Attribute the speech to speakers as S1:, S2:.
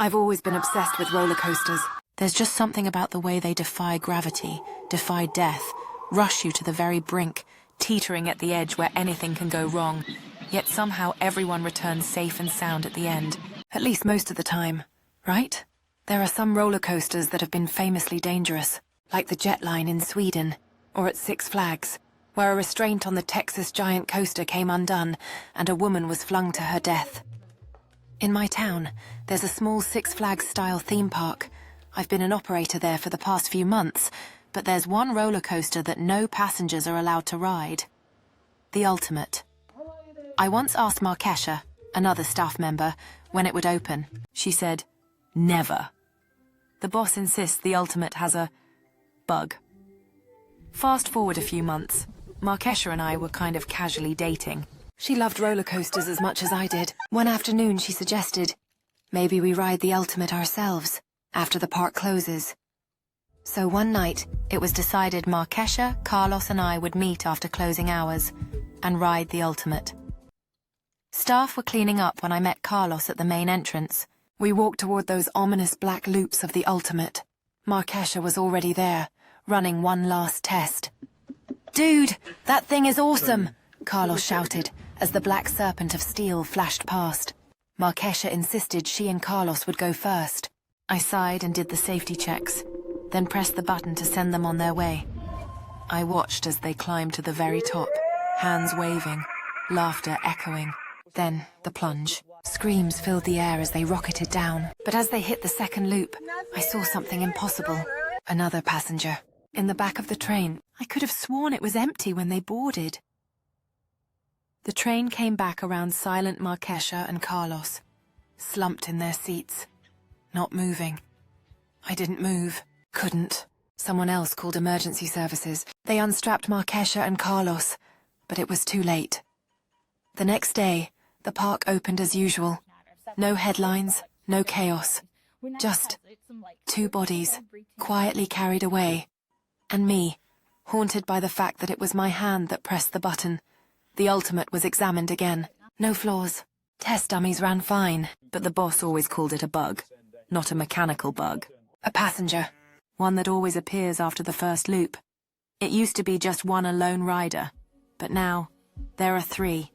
S1: I've always been obsessed with roller coasters. There's just something about the way they defy gravity, defy death, rush you to the very brink, teetering at the edge where anything can go wrong. Yet somehow everyone returns safe and sound at the end. At least most of the time, right? There are some roller coasters that have been famously dangerous, like the Jet Line in Sweden, or at Six Flags, where a restraint on the Texas Giant Coaster came undone and a woman was flung to her death. In my town, there's a small Six Flags-style theme park. I've been an operator there for the past few months, but there's one roller coaster that no passengers are allowed to ride. The Ultimate. I once asked Markesha, another staff member, when it would open. She said, never. The boss insists the Ultimate has a bug. Fast forward a few months, Markesha and I were kind of casually dating. She loved roller coasters as much as I did. One afternoon she suggested, maybe we ride the Ultimate ourselves, after the park closes. So one night, it was decided Markesha, Carlos and I would meet after closing hours and ride the Ultimate. Staff were cleaning up when I met Carlos at the main entrance. We walked toward those ominous black loops of the Ultimate. Markesha was already there, running one last test. "Dude, that thing is awesome!" Carlos shouted as the black serpent of steel flashed past. Markesha insisted she and Carlos would go first. I sighed and did the safety checks, then pressed the button to send them on their way. I watched as they climbed to the very top, hands waving, laughter echoing. Then the plunge. Screams filled the air as they rocketed down. But as they hit the second loop, I saw something impossible. Another passenger. In the back of the train. I could have sworn it was empty when they boarded. The train came back around silent Markesha and Carlos, slumped in their seats, not moving. I didn't move. Couldn't. Someone else called emergency services. They unstrapped Markesha and Carlos, but it was too late. The next day, the park opened as usual. No headlines, no chaos. Just two bodies, quietly carried away. And me, haunted by the fact that it was my hand that pressed the button. The Ultimate was examined again. No flaws. Test dummies ran fine, but the boss always called it a bug. Not a mechanical bug. A passenger. One that always appears after the first loop. It used to be just one alone rider, but now there are three.